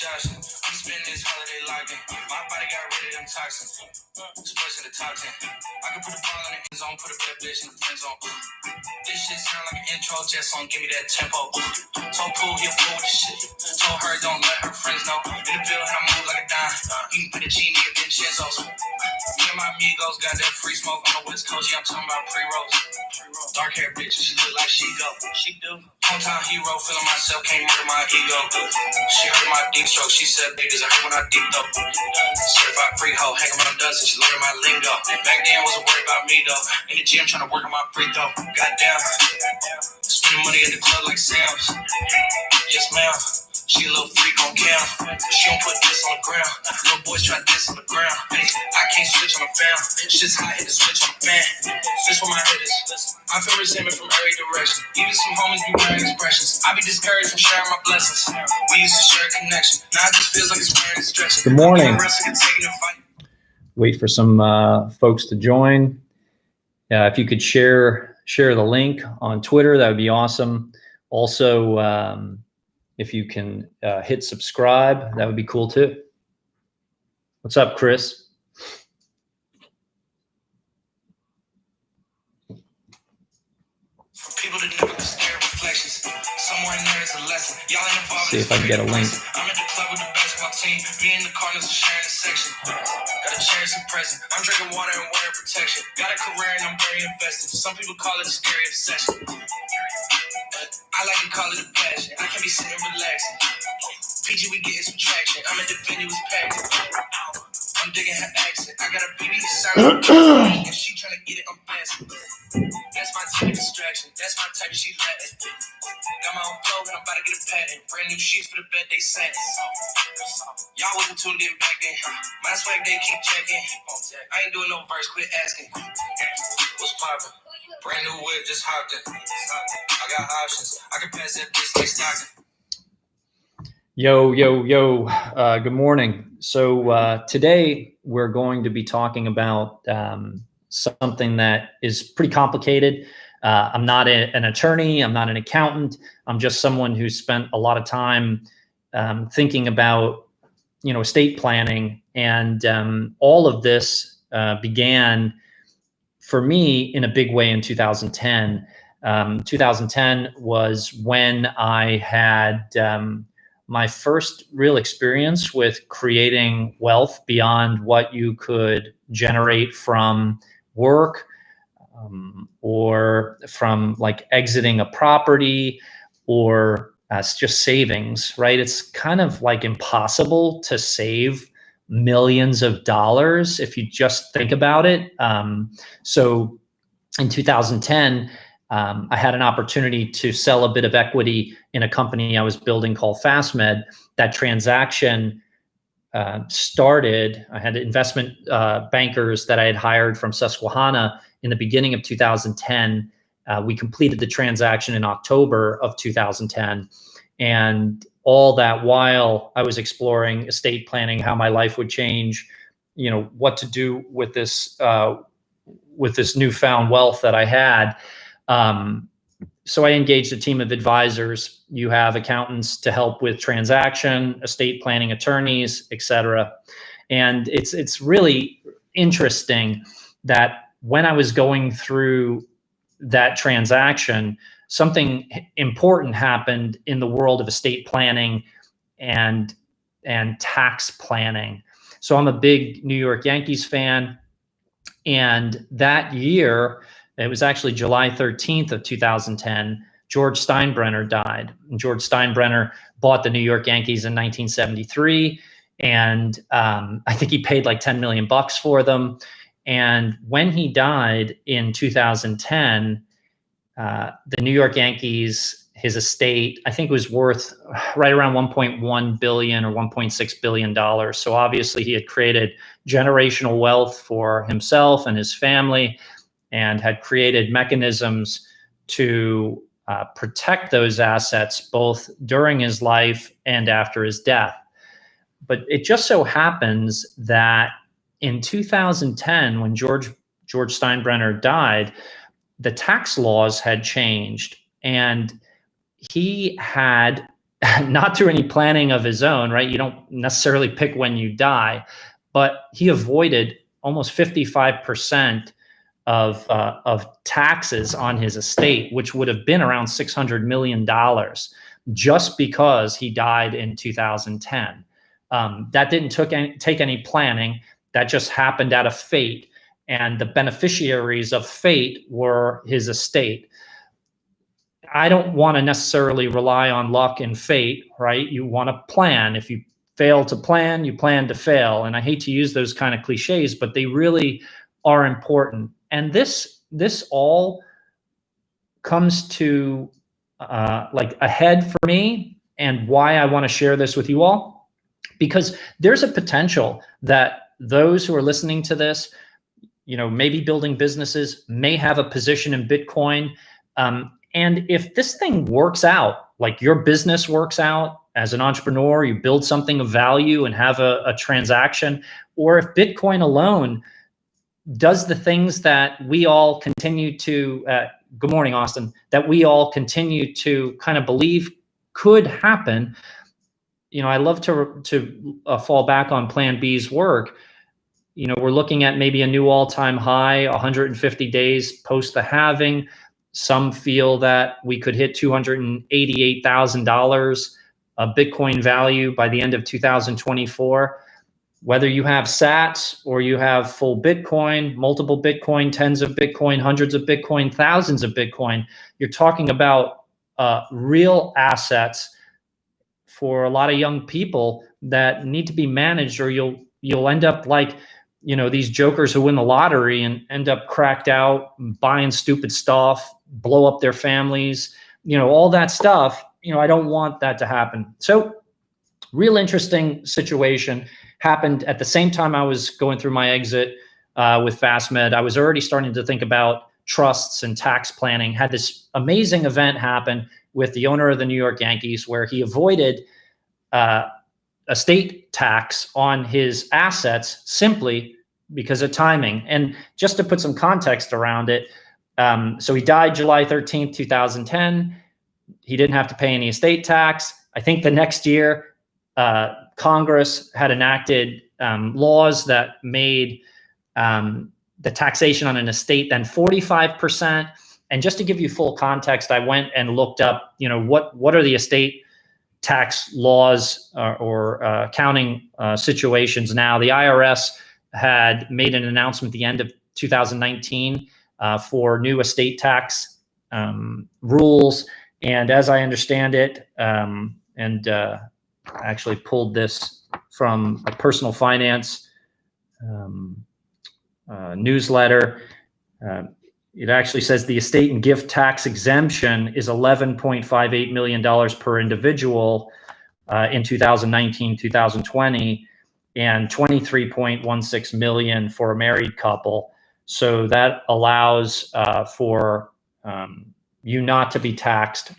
Johnson. I'm spending this holiday locked in. My body got rid of them toxins. Express in the top 10. I can put a ball in the end zone, put a bad bitch in the friend zone. This shit sound like an intro jet song, give me that tempo. Told Pooh, he'll fool with this shit. Told her, don't let her friends know. In the building, I move like a dime. You can put a genie at Vincenzo's. Me and my amigos got that free smoke on the West Coast. Yeah, I'm talking about pre-rolls. Dark hair bitch, she look like she go. She do. Hometown hero, feeling myself, can't murder my ego. She heard my deep stroke, she said, babies, I heard when I deep though. Certified free hoe, hang around dust and she learned my lingo. Back then, wasn't worried about me though. In the gym, trying to work on my free throw. Goddamn. Spending money in the club like Sam's. Yes, ma'am. She a little freak on cam. She don't put this on the ground. Little boys try this on the ground. Hey, I can't switch on the fam. Shit's hot, hit the switch on the fan. This where my head is. I feel resentment from every direction. Even some homies be wearing expressions. I be discouraged from sharing my blessings. We used to share a connection. Now it just feels like it's wearing and stretching. Good morning. Wait for some folks to join. If you could share the link on Twitter, that would be awesome. Also, if you can hit subscribe, that would be cool too. What's up, Chris? People that never stare reflections. Somewhere in there is a lesson. Y'all ain't involved. See if I can get a link. I'm at the club with the basketball team. Me and the Cardinals are sharing a section. Gotta cherish the present. I'm drinking water and wearing protection. Got a career and I'm very invested. Some people call it a scary obsession. I like to call it a passion. I can be sitting relaxing. PG, we getting some traction. I'm at the venue, was packed. I'm digging her accent. I got a BB sound. If she tryna get it, I'm fast. That's my type of distraction. That's my type of she's Latin. Got my own flow and I'm about to get a patent. Brand new sheets for the bed they sent. Y'all wasn't tuned in back then. My swag they keep checking. I ain't doing no verse, quit asking. What's poppin'? Brand new whip, just hopped in. I got options. I can pass that bitch like Stockton. Yo. Good morning. So today we're going to be talking about something that is pretty complicated. I'm not an attorney. I'm not an accountant. I'm just someone who spent a lot of time thinking about, estate planning. And all of this began for me in a big way in 2010. 2010 was when I had my first real experience with creating wealth beyond what you could generate from work or from like exiting a property or just savings, right? It's kind of like impossible to save millions of dollars if you just think about it. So in 2010, I had an opportunity to sell a bit of equity in a company I was building called FastMed. That transaction started. I had investment bankers that I had hired from Susquehanna in the beginning of 2010. We completed the transaction in October of 2010. And all that while I was exploring estate planning, how my life would change, what to do with this newfound wealth that I had. So I engaged a team of advisors. You have accountants to help with transaction, estate planning attorneys, et cetera. And it's really interesting that when I was going through that transaction, something important happened in the world of estate planning and tax planning. So I'm a big New York Yankees fan. And that year, it was actually July 13th of 2010, George Steinbrenner died. And George Steinbrenner bought the New York Yankees in 1973. And I think he paid like $10 million for them. And when he died in 2010, the New York Yankees, his estate, I think was worth right around $1.1 billion or $1.6 billion. So obviously he had created generational wealth for himself and his family, and had created mechanisms to protect those assets both during his life and after his death. But it just so happens that in 2010, when George Steinbrenner died, the tax laws had changed, and he had not through any planning of his own, right? You don't necessarily pick when you die, but he avoided almost 55% of taxes on his estate, which would have been around $600 million, just because he died in 2010. That didn't take any planning. That just happened out of fate. And the beneficiaries of fate were his estate. I don't want to necessarily rely on luck and fate, right? You want to plan. If you fail to plan, you plan to fail. And I hate to use those kind of cliches, but they really are important. And this all comes to like a head for me, and why I want to share this with you all, because there's a potential that those who are listening to this, maybe building businesses, may have a position in Bitcoin. And if this thing works out, like your business works out as an entrepreneur, you build something of value and have a transaction, or if Bitcoin alone does the things that we all continue to, good morning, Austin, that we all continue to kind of believe could happen, I love to fall back on Plan B's work. We're looking at maybe a new all-time high, 150 days post the halving. Some feel that we could hit $288,000 of Bitcoin value by the end of 2024. Whether you have sats or you have full Bitcoin, multiple Bitcoin, tens of Bitcoin, hundreds of Bitcoin, thousands of Bitcoin, you're talking about real assets for a lot of young people that need to be managed, or you'll end up like, these jokers who win the lottery and end up cracked out, buying stupid stuff, blow up their families, all that stuff. I don't want that to happen. So real interesting situation happened at the same time I was going through my exit with FastMed. I was already starting to think about trusts and tax planning. Had this amazing event happen with the owner of the New York Yankees, where he avoided estate tax on his assets simply because of timing. And just to put some context around it, so he died July 13th, 2010. He didn't have to pay any estate tax. I think the next year, Congress had enacted laws that made the taxation on an estate then 45%. And just to give you full context, I went and looked up, what are the estate tax laws or accounting situations now. The IRS had made an announcement at the end of 2019 for new estate tax rules. And as I understand it, and I actually pulled this from a personal finance newsletter. It actually says the estate and gift tax exemption is $11.58 million per individual in 2019, 2020, and $23.16 million for a married couple. So that allows for you not to be taxed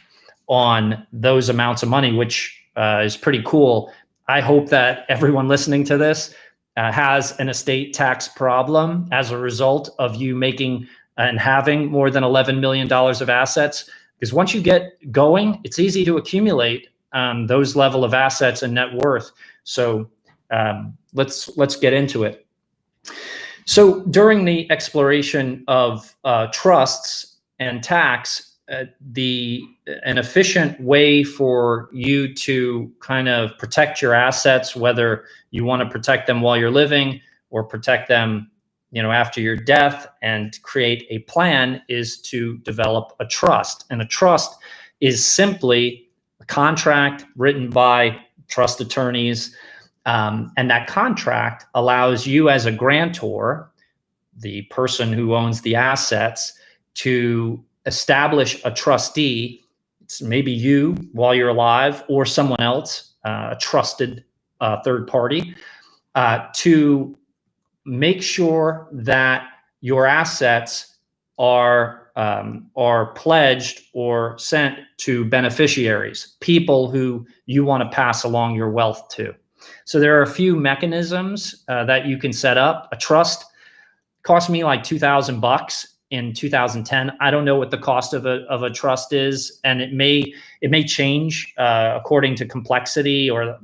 on those amounts of money, which is pretty cool. I hope that everyone listening to this has an estate tax problem as a result of you making and having more than $11 million of assets. Because once you get going, it's easy to accumulate those level of assets and net worth. So let's get into it. So during the exploration of trusts and tax, an efficient way for you to kind of protect your assets, whether you want to protect them while you're living or protect them after your death, and create a plan, is to develop a trust. And a trust is simply a contract written by trust attorneys. And that contract allows you as a grantor, the person who owns the assets, to establish a trustee. It's maybe you while you're alive, or someone else, a trusted third party, to make sure that your assets are pledged or sent to beneficiaries, people who you want to pass along your wealth to. So there are a few mechanisms that you can set up. A trust cost me like $2,000, in 2010. I don't know what the cost of a trust is, and it may change according to complexity, or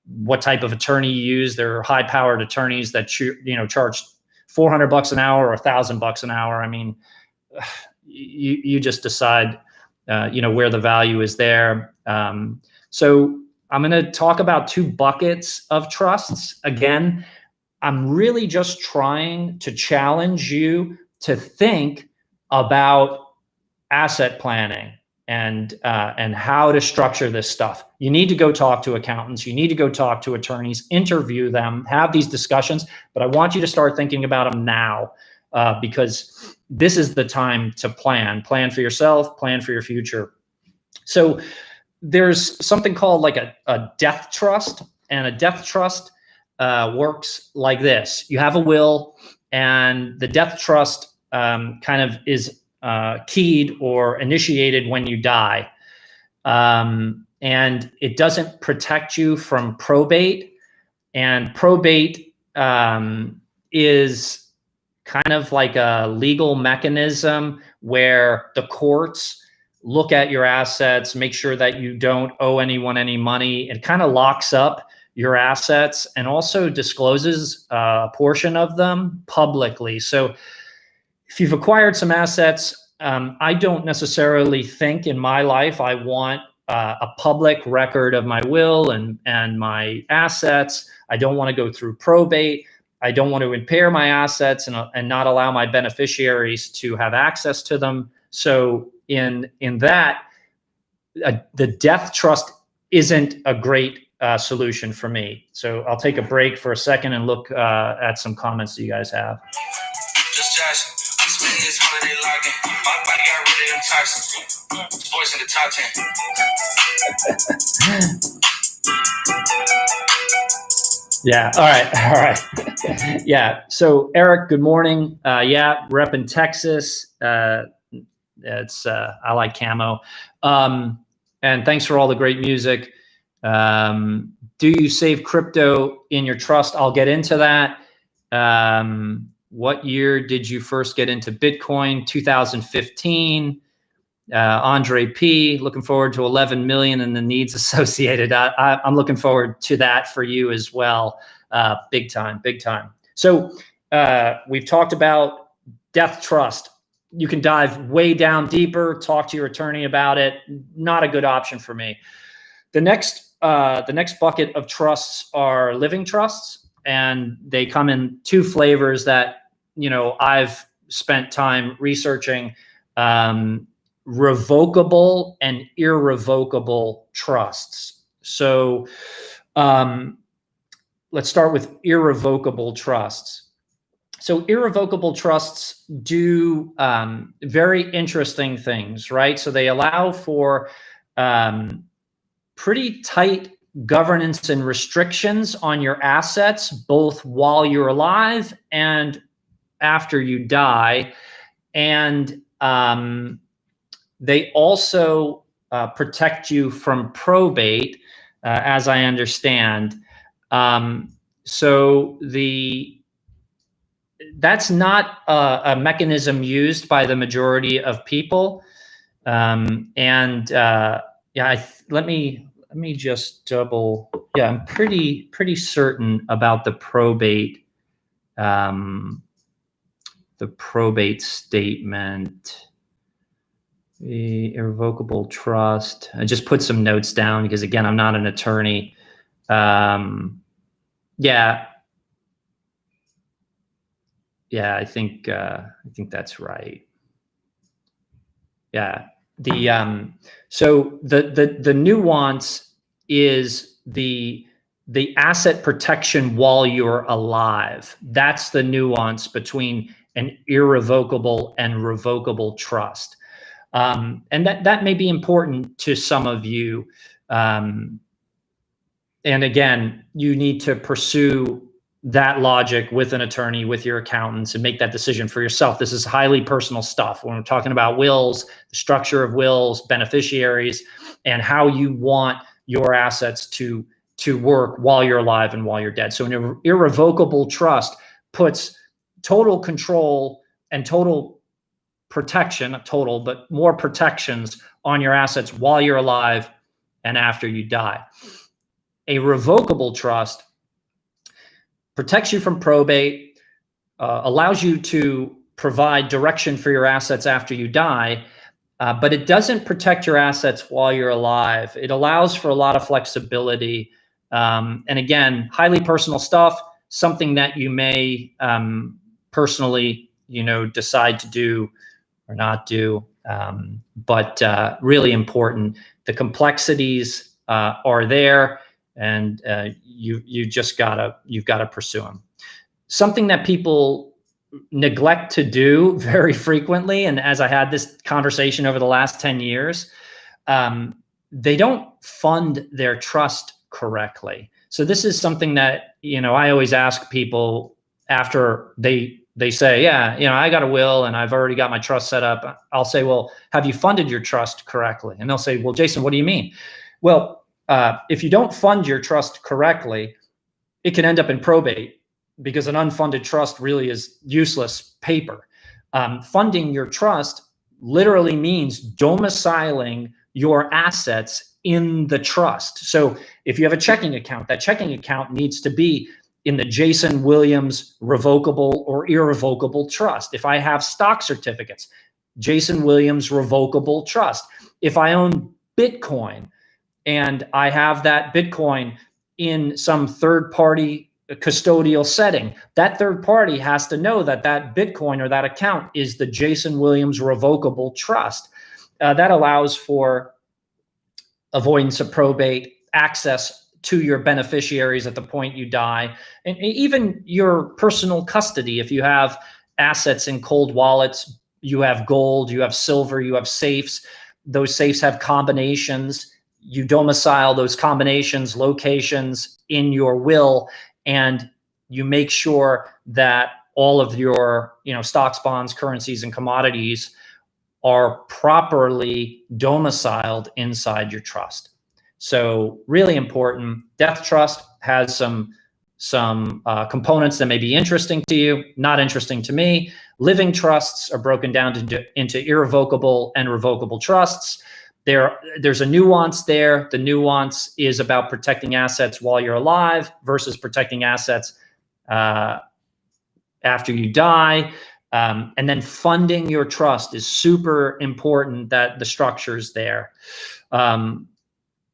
what type of attorney you use. There are high powered attorneys that charge $400 an hour or $1,000 an hour. I mean, you just decide where the value is there. So I'm going to talk about two buckets of trusts. Again, I'm really just trying to challenge you to think about asset planning and how to structure this stuff. You need to go talk to accountants. You need to go talk to attorneys, interview them, have these discussions. But I want you to start thinking about them now, because this is the time to plan for yourself, plan for your future. So there's something called like a death trust, and a death trust works like this. You have a will, and the death trust kind of is keyed or initiated when you die. And it doesn't protect you from probate. And probate is kind of like a legal mechanism where the courts look at your assets, make sure that you don't owe anyone any money. It kind of locks up your assets and also discloses a portion of them publicly. So if you've acquired some assets, I don't necessarily think in my life I want a public record of my will and my assets. I don't want to go through probate. I don't want to impair my assets and not allow my beneficiaries to have access to them. So in that, the death trust isn't a great solution for me. So I'll take a break for a second and look at some comments that you guys have. Just Josh, I'm spending this holiday logging. My body got rid of them toxins. Voice in the top 10. Yeah. All right. Yeah. So Eric, good morning. Yeah. Rep in Texas. It's I like camo. And thanks for all the great music. Do you save crypto in your trust? I'll get into that. What year did you first get into Bitcoin? 2015. Andre P, looking forward to 11 million and the needs associated. I'm looking forward to that for you as well. Big time. So we've talked about death trust. You can dive way down deeper, talk to your attorney about it. Not a good option for me. The next bucket of trusts are living trusts, and they come in two flavors that I've spent time researching. Revocable and irrevocable trusts. So let's start with irrevocable trusts. So irrevocable trusts do very interesting things, right? So they allow for pretty tight governance and restrictions on your assets, both while you're alive and after you die. And they also protect you from probate, as I understand. So that's not a mechanism used by the majority of people. Let me just double. Yeah, I'm pretty certain about the probate. The probate statement. The irrevocable trust. I just put some notes down because, again, I'm not an attorney. Yeah, I think that's right. Yeah. So the nuance is the asset protection while you're alive. That's the nuance between an irrevocable and revocable trust. And that may be important to some of you. And again, you need to pursue that logic with an attorney, with your accountants, and make that decision for yourself. This is highly personal stuff. When we're talking about wills, the structure of wills, beneficiaries, and how you want your assets to work while you're alive and while you're dead. So an irrevocable trust puts total control and total protection, total, but more protections on your assets while you're alive and after you die. A revocable trust protects you from probate, allows you to provide direction for your assets after you die, but it doesn't protect your assets while you're alive. It allows for a lot of flexibility. And again, highly personal stuff, something that you may personally, decide to do or not do, but really important. The complexities are there, and you've got to pursue them. Something that people neglect to do very frequently, and as I had this conversation over the last 10 years, they don't fund their trust correctly. So this is something that, I always ask people after they say, yeah, I got a will and I've already got my trust set up. I'll say, well, have you funded your trust correctly? And they'll say, well, Jason, what do you mean? Well, if you don't fund your trust correctly, it can end up in probate, because an unfunded trust really is useless paper. Funding your trust literally means domiciling your assets in the trust. So if you have a checking account, that checking account needs to be in the Jason Williams revocable or irrevocable trust. If I have stock certificates, Jason Williams revocable trust. If I own Bitcoin and I have that Bitcoin in some third-party custodial setting, that third party has to know that that Bitcoin or that account is the Jason Williams revocable trust. That allows for avoidance of probate, access to your beneficiaries at the point you die, and even your personal custody. If you have assets in cold wallets, you have gold, you have silver, you have safes. Those safes have combinations. You domicile those combinations, locations in your will, and you make sure that all of your, stocks, bonds, currencies, and commodities are properly domiciled inside your trust. So really important. Death trust has some components that may be interesting to you, not interesting to me. Living trusts are broken down into irrevocable and revocable trusts. There's a nuance there. The nuance is about protecting assets while you're alive versus protecting assets after you die. And then funding your trust is super important, that the structure's there.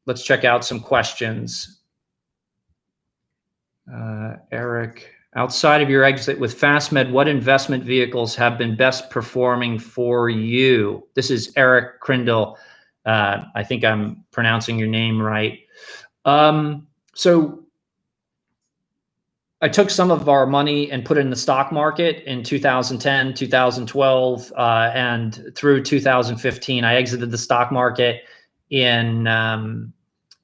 Let's check out some questions. Eric, outside of your exit with FastMed, what investment vehicles have been best performing for you? This is Eric Crindle. I think I'm pronouncing your name right. So I took some of our money and put it in the stock market in 2010, 2012, and through 2015. I exited the stock market in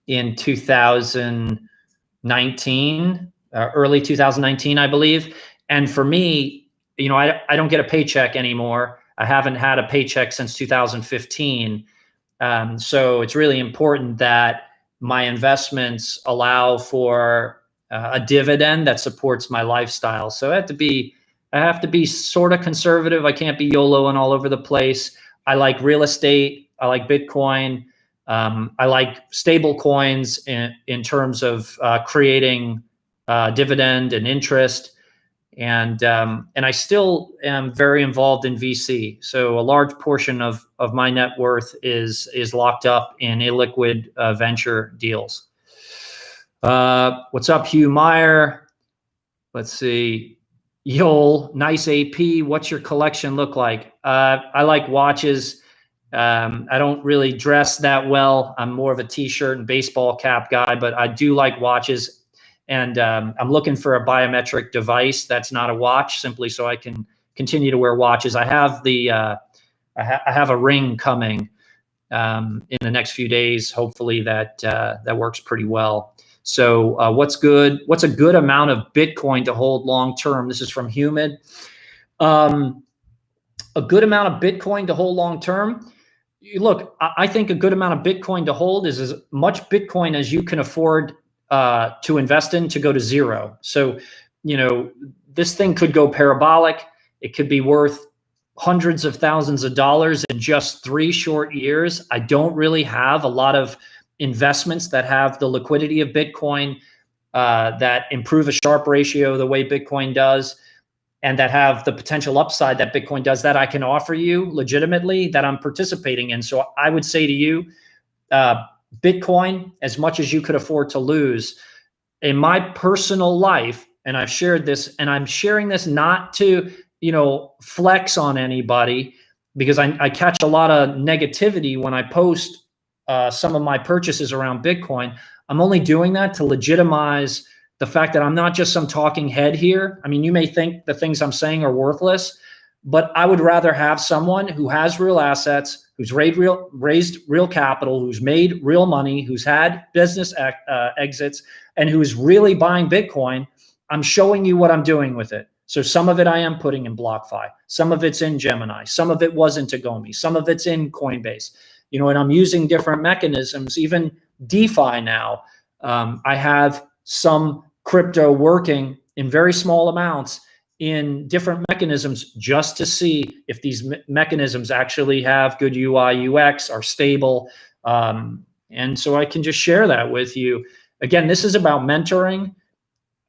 2019, early 2019, I believe. And for me, I don't get a paycheck anymore. I haven't had a paycheck since 2015. So it's really important that my investments allow for a dividend that supports my lifestyle. So I have to be sort of conservative. I can't be YOLO and all over the place. I like real estate. I like Bitcoin. I like stable coins in terms of creating dividend and interest. And I still am very involved in VC. So a large portion of my net worth is locked up in illiquid venture deals. What's up, Hugh Meyer? Let's see. Yol, nice AP. What's your collection look like? I like watches. I don't really dress that well. I'm more of a t-shirt and baseball cap guy, but I do like watches. And I'm looking for a biometric device that's not a watch, simply so I can continue to wear watches. I have I have a ring coming in the next few days. Hopefully that works pretty well. So what's good? What's a good amount of Bitcoin to hold long term? This is from Humid. A good amount of Bitcoin to hold long term. Look, I think a good amount of Bitcoin to hold is as much Bitcoin as you can afford to invest in to go to zero. So, this thing could go parabolic. It could be worth hundreds of thousands of dollars in just 3 short years. I don't really have a lot of investments that have the liquidity of Bitcoin, that improve a Sharpe ratio the way Bitcoin does, and that have the potential upside that Bitcoin does, that I can offer you legitimately, that I'm participating in. So I would say to you, Bitcoin, as much as you could afford to lose. In my personal life, and I've shared this, and I'm sharing this not to, flex on anybody, because I catch a lot of negativity when I post some of my purchases around Bitcoin. I'm only doing that to legitimize the fact that I'm not just some talking head here. I mean, you may think the things I'm saying are worthless, but I would rather have someone who has real assets, who's raised real capital, who's made real money, who's had business exits, and who's really buying Bitcoin. I'm showing you what I'm doing with it. So some of it I am putting in BlockFi, some of it's in Gemini, some of it was in Tagomi, some of it's in Coinbase, and I'm using different mechanisms, even DeFi now. I have some crypto working in very small amounts in different mechanisms, just to see if these mechanisms actually have good UI, UX, are stable. And so I can just share that with you. Again, this is about mentoring.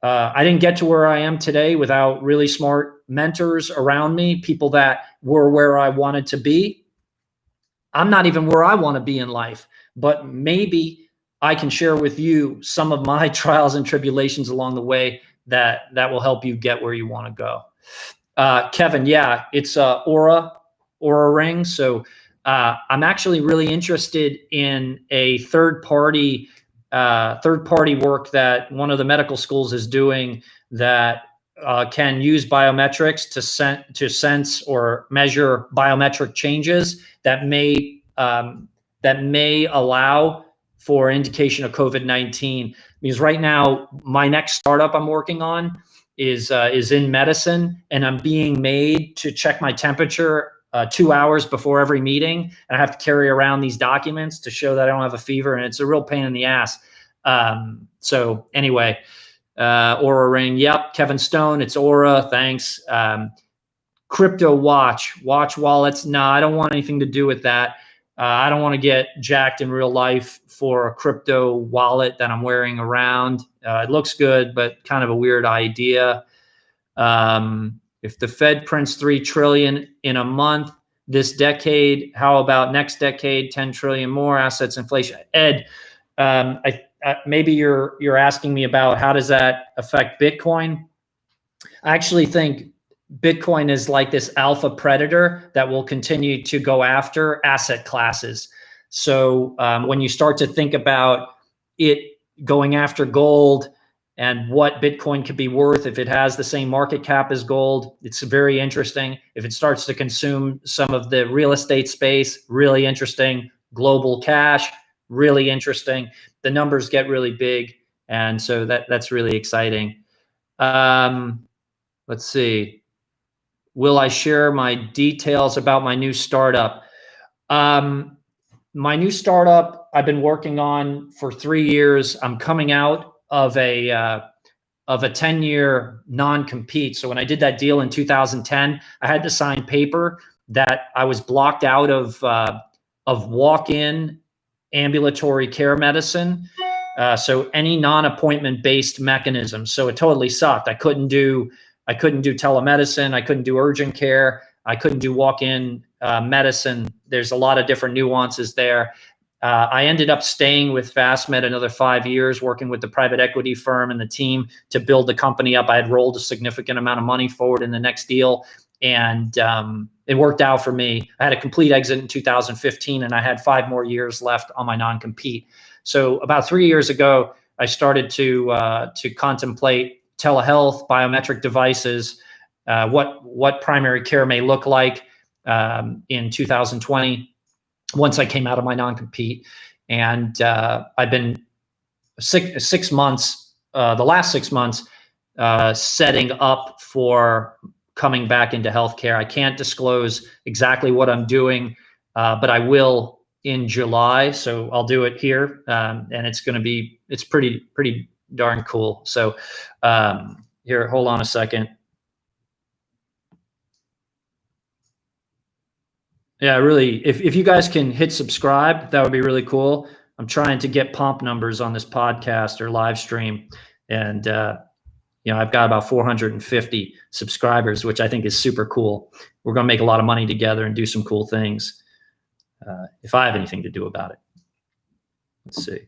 I didn't get to where I am today without really smart mentors around me, people that were where I wanted to be. I'm not even where I want to be in life, but maybe I can share with you some of my trials and tribulations along the way that will help you get where you want to go. Kevin, yeah, it's Aura ring. So I'm actually really interested in a third party work that one of the medical schools is doing, that can use biometrics to sense or measure biometric changes that may allow for indication of COVID-19. Because right now, my next startup I'm working on is in medicine, and I'm being made to check my temperature 2 hours before every meeting, and I have to carry around these documents to show that I don't have a fever, and it's a real pain in the ass. So anyway, Aura ring. Yep, Kevin Stone, it's Aura. Thanks. Crypto watch wallets. No, I don't want anything to do with that. I don't want to get jacked in real life for a crypto wallet that I'm wearing around. It looks good, but kind of a weird idea. If the Fed prints 3 trillion in a month this decade, how about next decade, 10 trillion more? Assets inflation. Ed, maybe you're asking me about how does that affect Bitcoin? I actually think Bitcoin is like this alpha predator that will continue to go after asset classes. So when you start to think about it going after gold and what Bitcoin could be worth if it has the same market cap as gold, it's very interesting. If it starts to consume some of the real estate space, really interesting. Global cash, really interesting. The numbers get really big, and so that's really exciting. Let's see. Will I share my details about my new startup? My new startup I've been working on for 3 years. I'm coming out of a 10-year non-compete. So when I did that deal in 2010, I had to sign paper that I was blocked out of walk-in ambulatory care medicine. So any non-appointment based mechanism. So it totally sucked. I couldn't do telemedicine. I couldn't do urgent care. I couldn't do walk-in medicine. There's a lot of different nuances there. I ended up staying with Fastmed another 5 years, working with the private equity firm and the team to build the company up. I had rolled a significant amount of money forward in the next deal, and it worked out for me. I had a complete exit in 2015, and I had 5 more years left on my non-compete. So about 3 years ago, I started to contemplate telehealth, biometric devices, what primary care may look like in 2020 once I came out of my non-compete. And I've been 6 months, the last 6 months, setting up for coming back into healthcare. I can't disclose exactly what I'm doing, but I will in July. So I'll do it here, and it's pretty darn cool. So here, hold on a second. Yeah, really. If you guys can hit subscribe, that would be really cool. I'm trying to get pump numbers on this podcast or live stream, and I've got about 450 subscribers, which I think is super cool. We're going to make a lot of money together and do some cool things. If I have anything to do about it, let's see.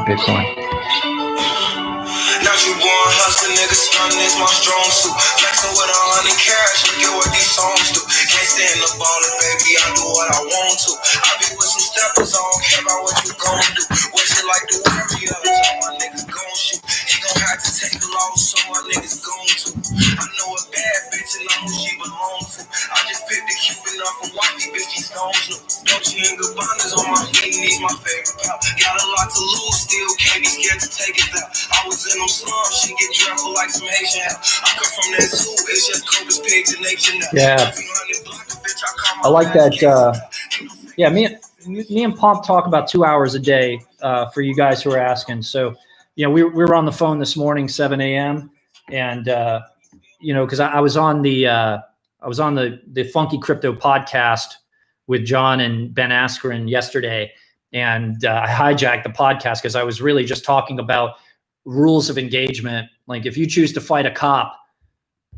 Bitcoin. Now you born hustling, nigga, stunning is my strong suit. Flexing with 100 cash, look at what these songs do. Can't stand the baller, baby, I do what I want to. I be with some steppers, I don't care about what you gon' do. What you like to worry up, so my niggas gon' shoot. He gon' have to take a loss, so my niggas gon' to. I know a bad bitch and I know she belong to. I just picked the Cuban up for wifey, bitch, these stones new. Dolce and Gabbana's on my feet, and he's my favorite pal. Got a lot to lose, still can't be scared to take it down. I was in them slums, she get dreadful like some Haitian hell. I come from that zoo, it's just Cobras paid to nature now. Yeah. I like that. Yeah, me and Pomp talk about 2 hours a day for you guys who are asking. So, we were on the phone this morning, 7 a.m. and because I was on the Funky Crypto podcast with John and Ben Askren yesterday, and I hijacked the podcast because I was really just talking about rules of engagement. Like, if you choose to fight a cop,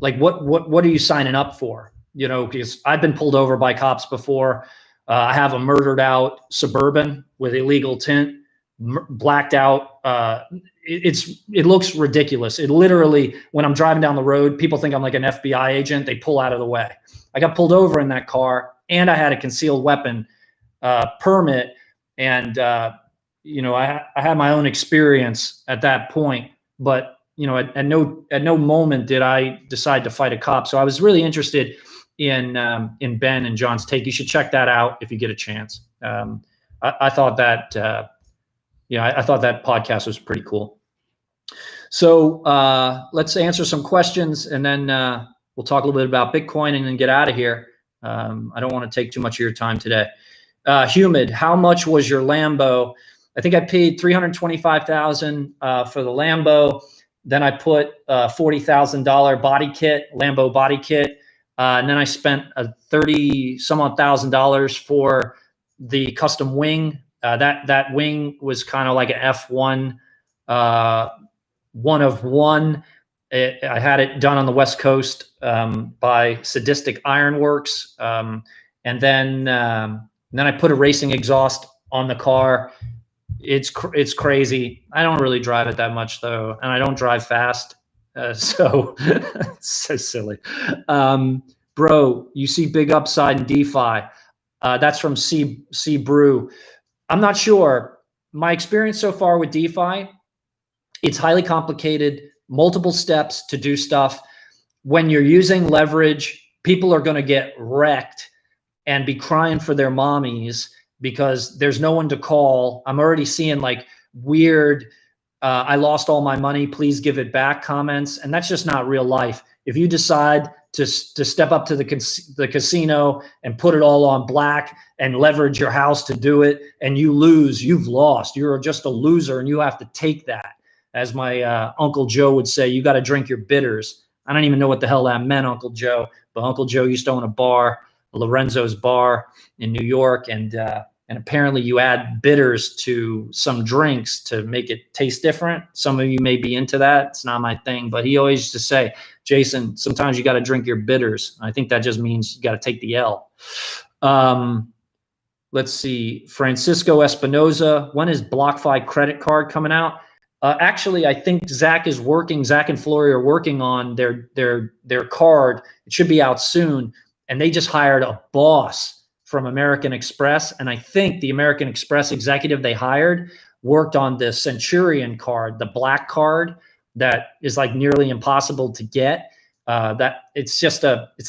like what are you signing up for? Because I've been pulled over by cops before. I have a murdered out Suburban with illegal tint, blacked out. It looks ridiculous. It literally, when I'm driving down the road, people think I'm like an FBI agent. They pull out of the way. I got pulled over in that car, and I had a concealed weapon permit, and I had my own experience at that point. But at no moment did I decide to fight a cop. So I was really interested in Ben and John's take. You should check that out if you get a chance. I thought that I thought that podcast was pretty cool. So let's answer some questions, and then we'll talk a little bit about Bitcoin and then get out of here. I don't want to take too much of your time today. Humid, how much was your Lambo? I think I paid $325,000 for the Lambo. Then I put a $40,000 body kit, Lambo body kit. And then I spent $30-some-odd thousand for the custom wing. That wing was kind of like an F1, one of one. I had it done on the West Coast by Sadistic Ironworks, and then I put a racing exhaust on the car. It's crazy. I don't really drive it that much though, and I don't drive fast, so it's so silly. Bro, you see big upside in DeFi. That's from C Brew. I'm not sure. My experience so far with DeFi, it's highly complicated, multiple steps to do stuff. When you're using leverage, people are going to get wrecked and be crying for their mommies because there's no one to call. I'm already seeing like weird, I lost all my money, please give it back comments. And that's just not real life. If you decide to step up to the casino and put it all on black and leverage your house to do it, and you lose, you've lost. You're just a loser, and you have to take that. As my Uncle Joe would say, you got to drink your bitters. I don't even know what the hell that meant, Uncle Joe, but Uncle Joe used to own a bar, Lorenzo's Bar in New York, and apparently you add bitters to some drinks to make it taste different. Some of you may be into that. It's not my thing, but he always used to say, Jason, sometimes you got to drink your bitters. I think that just means you got to take the L. Let's see, Francisco Espinoza, when is BlockFi credit card coming out? Actually, I think Zach and Flory are working on their card. It should be out soon. And they just hired a boss from American Express. And I think the American Express executive they hired worked on the Centurion card, the black card that is like nearly impossible to get. That it's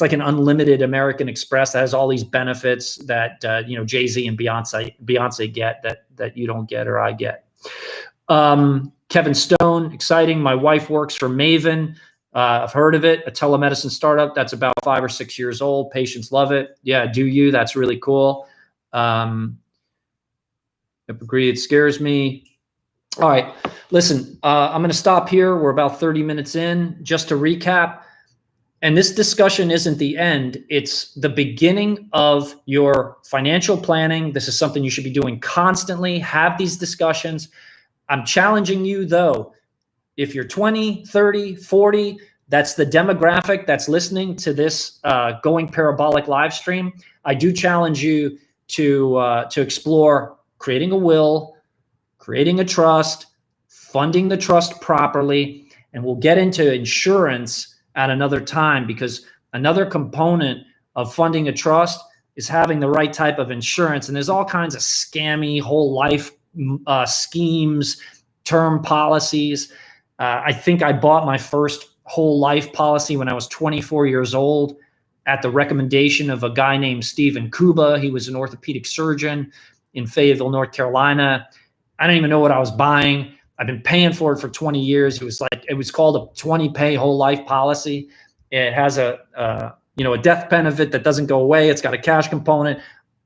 like an unlimited American Express that has all these benefits that Jay-Z and Beyonce get that you don't get or I get. Kevin Stone, exciting. My wife works for Maven. I've heard of it, a telemedicine startup that's about 5 or 6 years old. Patients love it. Yeah, do you? That's really cool. Yep, agree. It scares me. All right, listen, I'm going to stop here. We're about 30 minutes in. Just to recap, and this discussion isn't the end, it's the beginning of your financial planning. This is something you should be doing constantly. Have these discussions. I'm challenging you, though. If you're 20, 30, 40, that's the demographic that's listening to this Going Parabolic live stream. I do challenge you to explore creating a will, creating a trust, funding the trust properly, and we'll get into insurance at another time, because another component of funding a trust is having the right type of insurance. And there's all kinds of scammy whole life schemes, term policies. I think I bought my first whole life policy when I was 24 years old at the recommendation of a guy named Stephen Kuba. He was an orthopedic surgeon in Fayetteville, North Carolina. I don't even know what I was buying. I've been paying for it for 20 years. It was called a 20-pay whole life policy. It has a death benefit that doesn't go away. It's got a cash component. It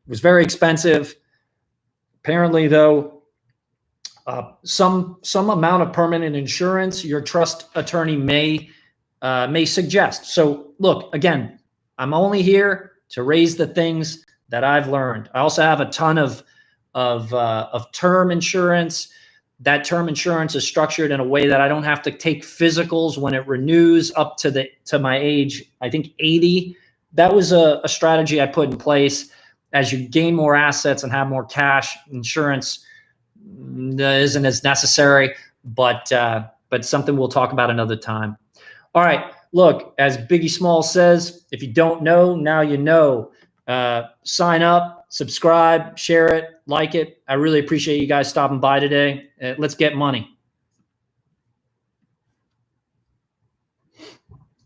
was very expensive. Apparently, though, some amount of permanent insurance your trust attorney may suggest. So look, again, I'm only here to raise the things that I've learned. I also have a ton of term insurance. That term insurance is structured in a way that I don't have to take physicals when it renews up to my age, I think 80. That was a strategy I put in place. As you gain more assets and have more cash, insurance isn't as necessary, but something we'll talk about another time. All right, look, as Biggie Smalls says, if you don't know, now you know. Sign up, subscribe, share it, like it. I really appreciate you guys stopping by today. Let's get money.